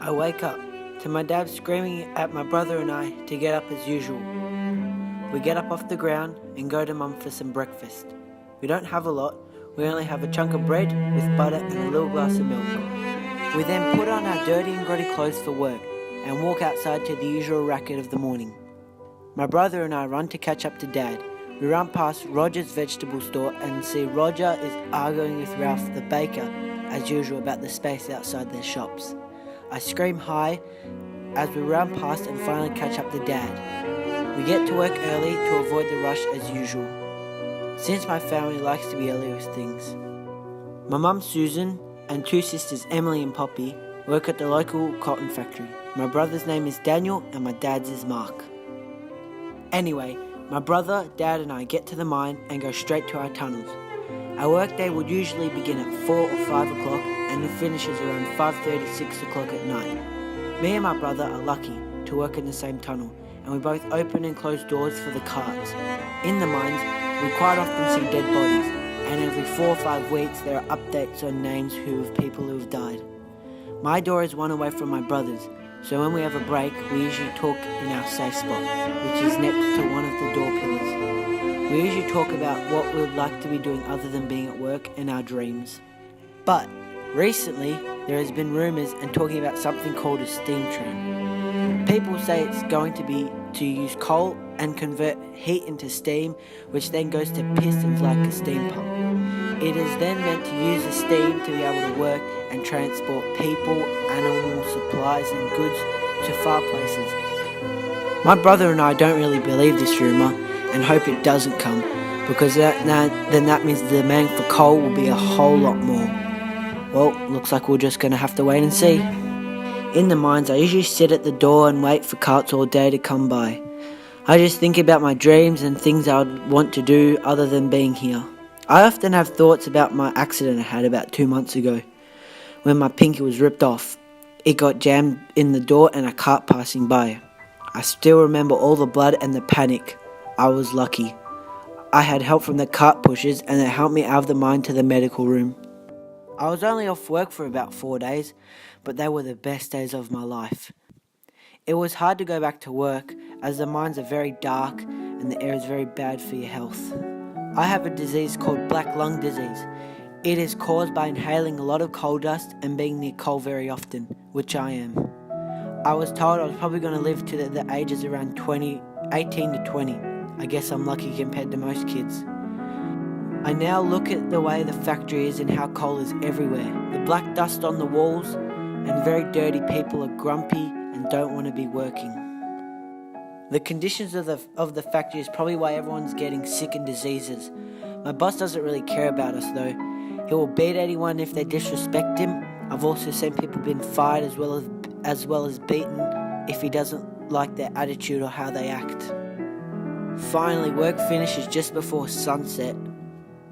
I wake up to my dad screaming at my brother and I to get up as usual. We get up off the ground and go to Mum for some breakfast. We don't have a lot, we only have a chunk of bread with butter and a little glass of milk. We then put on our dirty and grotty clothes for work and walk outside to the usual racket of the morning. My brother and I run to catch up to Dad. We run past Roger's vegetable store and see Roger is arguing with Ralph the baker as usual about the space outside their shops. I scream hi as we run past and finally catch up to Dad. We get to work early to avoid the rush as usual, since my family likes to be early with things. My mum Susan and two sisters Emily and Poppy work at the local cotton factory. My brother's name is Daniel and my dad's is Mark. Anyway, my brother, Dad and I get to the mine and go straight to our tunnels. Our workday would usually begin at 4 or 5 o'clock and it finishes around 5:30, 6 o'clock at night. Me and my brother are lucky to work in the same tunnel and we both open and close doors for the carts. In the mines, we quite often see dead bodies and every 4 or 5 weeks there are updates on names of people who have died. My door is one away from my brother's, so when we have a break, we usually talk in our safe spot, which is next to one of the door pillars. We usually talk about what we would like to be doing other than being at work and our dreams. But recently, there has been rumours and talking about something called a steam train. People say it's going to be to use coal and convert heat into steam, which then goes to pistons like a steam pump. It is then meant to use the steam to be able to work and transport people, animals, supplies and goods to far places. My brother and I don't really believe this rumour and hope it doesn't come, because then that means the demand for coal will be a whole lot more. Well, looks like we're just going to have to wait and see. In the mines, I usually sit at the door and wait for carts all day to come by. I just think about my dreams and things I would want to do other than being here. I often have thoughts about my accident I had about 2 months ago, when my pinky was ripped off. It got jammed in the door and a cart passing by. I still remember all the blood and the panic. I was lucky. I had help from the cart pushers and they helped me out of the mine to the medical room. I was only off work for about 4 days, but they were the best days of my life. It was hard to go back to work as the mines are very dark and the air is very bad for your health. I have a disease called black lung disease. It is caused by inhaling a lot of coal dust and being near coal very often, which I am. I was told I was probably going to live to the ages around 18 to 20. I guess I'm lucky compared to most kids. I now look at the way the factory is and how coal is everywhere. The black dust on the walls and very dirty people are grumpy and don't want to be working. The conditions of the factory is probably why everyone's getting sick and diseases. My boss doesn't really care about us though. He will beat anyone if they disrespect him. I've also seen people being fired as well as beaten if he doesn't like their attitude or how they act. Finally, work finishes just before sunset,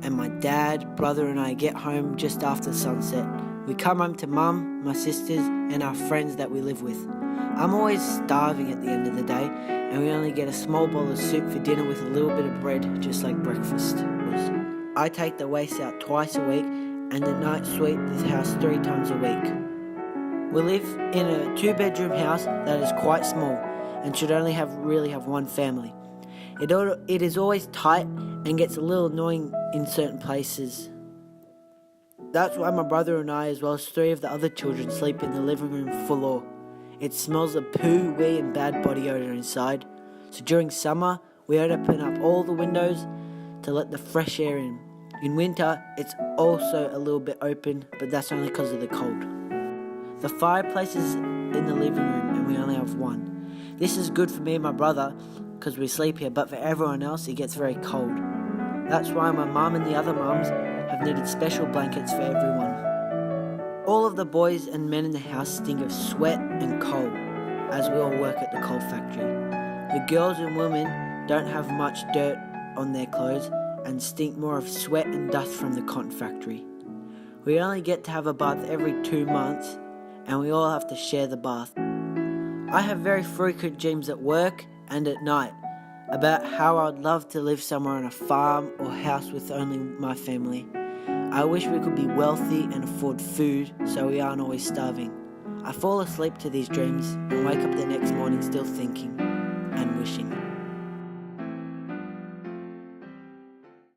and my dad, brother and I get home just after sunset. We come home to Mum, my sisters and our friends that we live with. I'm always starving at the end of the day, and we only get a small bowl of soup for dinner with a little bit of bread, just like breakfast. I take the waste out twice a week, and at night sweep the house 3 times a week. We live in a 2-bedroom house that is quite small, and should only really have one family. It is always tight and gets a little annoying in certain places. That's why my brother and I, as well as 3 of the other children, sleep in the living room floor. It smells of poo, wee and bad body odour inside. So during summer, we open up all the windows to let the fresh air in. In winter, it's also a little bit open, but that's only because of the cold. The fireplace is in the living room and we only have one. This is good for me and my brother because we sleep here, but for everyone else it gets very cold. That's why my mum and the other mums have needed special blankets for everyone. All of the boys and men in the house stink of sweat and coal, as we all work at the coal factory. The girls and women don't have much dirt on their clothes and stink more of sweat and dust from the cotton factory. We only get to have a bath every 2 months, and we all have to share the bath. I have very frequent dreams at work and at night about how I'd love to live somewhere on a farm or house with only my family. I wish we could be wealthy and afford food so we aren't always starving. I fall asleep to these dreams and wake up the next morning still thinking and wishing.